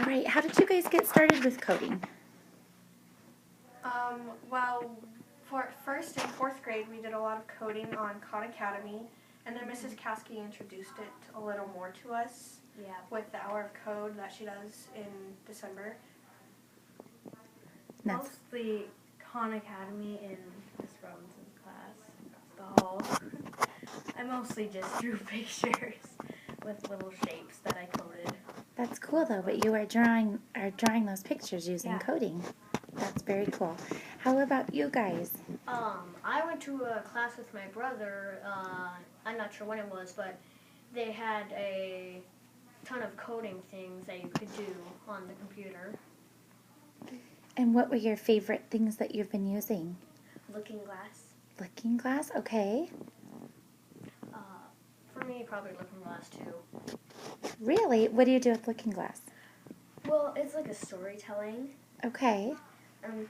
right. How did you guys get started with coding? Well, for first and fourth grade, we did a lot of coding on Khan Academy, and then Mrs. Caskey introduced it a little more to us. Yeah. With the hour of code that she does in December. Mostly Khan Academy in Miss Robinson's class, the hall. I mostly just drew pictures with little shapes that I coded. That's cool though, but you are drawing those pictures using coding. That's very cool. How about you guys? I went to a class with my brother. I'm not sure when it was, but they had a ton of coding things that you could do on the computer. And what were your favorite things that you've been using? Looking Glass. Looking Glass, okay. For me, probably Looking Glass too. Really? What do you do with Looking Glass? Well, it's like a storytelling Okay.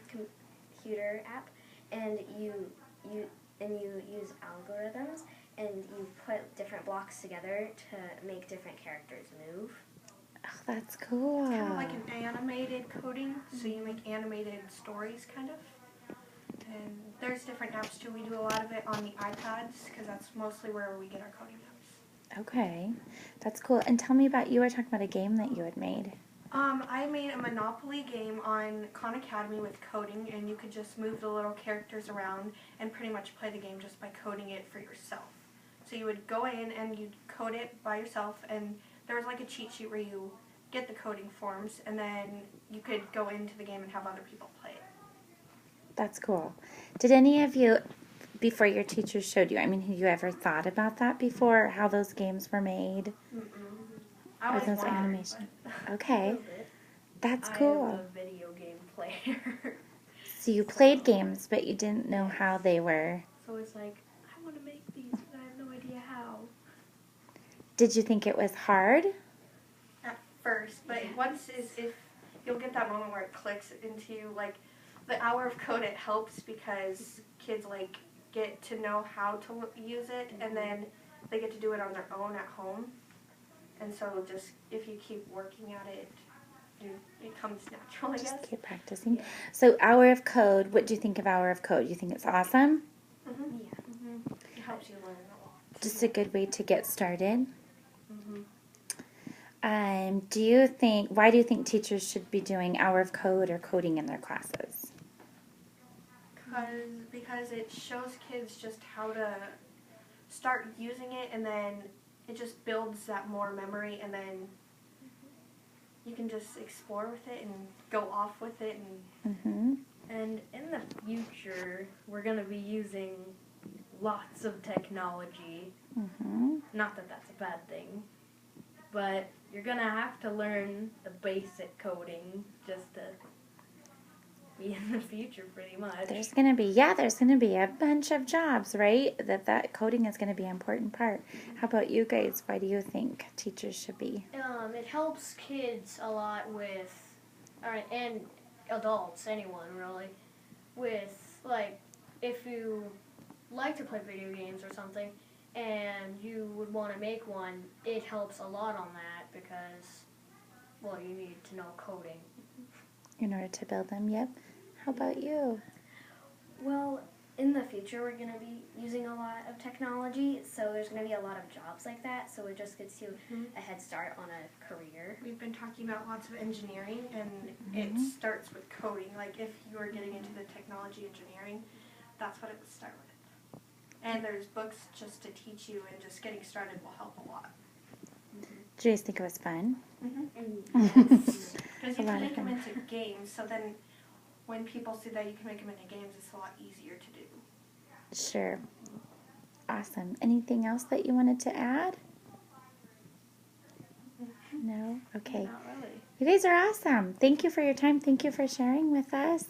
computer app, and you use algorithms, and you put different blocks together to make different characters move. Oh, that's cool. It's kind of like an animated coding, so you make animated stories, kind of. And there's different apps too. We do a lot of it on the iPads, because that's mostly where we get our coding apps. Okay. That's cool. And tell me about, you were talking about a game that you had made. I made a Monopoly game on Khan Academy with coding, and you could just move the little characters around and pretty much play the game just by coding it for yourself. So you would go in and you'd code it by yourself, and there was like a cheat sheet where you get the coding forms, and then you could go into the game and have other people play it. That's cool. Did any of you, before your teachers showed you, have you ever thought about that before, how those games were made? I Or was those wondering, animation? but Okay. That's I cool. am a video game player. So you played games, but you didn't know how they were. So it's like, I want to make these, but I have no idea how. Did you think it was hard? at first, but once if you'll get that moment where it clicks into you, like the hour of code, it helps because kids like get to know how to use it, and then they get to do it on their own at home. And so just if you keep working at it, it comes natural, I guess. Just keep practicing. So Hour of Code, what do you think of Hour of Code? You think it's awesome? Mm-hmm. Yeah. Mm-hmm. It helps you learn a lot. Just a good way to get started. Mm-hmm. Why do you think teachers should be doing Hour of Code or coding in their classes? Because it shows kids just how to start using it, and then it just builds that more memory, and then you can just explore with it and go off with it. Mm-hmm. And in the future, we're going to be using lots of technology. Mm-hmm. Not that that's a bad thing, but you're going to have to learn the basic coding just to be in the future pretty much. There's going to be a bunch of jobs, right? That coding is going to be an important part. How about you guys? Why do you think teachers should be? It helps kids a lot with, and adults, anyone really, with, like, if you like to play video games or something and you would want to make one, it helps a lot on that because, well, you need to know coding. In order to build them, yep. How about you? Well, in the future, we're going to be using a lot of technology, so there's going to be a lot of jobs like that, so it just gets you a head start on a career. We've been talking about lots of engineering, and it starts with coding. Like if you were getting into the technology engineering, that's what it would start with. And there's books just to teach you, and just getting started will help a lot. Do you guys think it was fun? Because you A can lot of make them fun. into games, so then when people see that you can make them into games, it's a lot easier to do. Sure. Awesome. Anything else that you wanted to add? No? Okay. Not really. You guys are awesome. Thank you for your time. Thank you for sharing with us.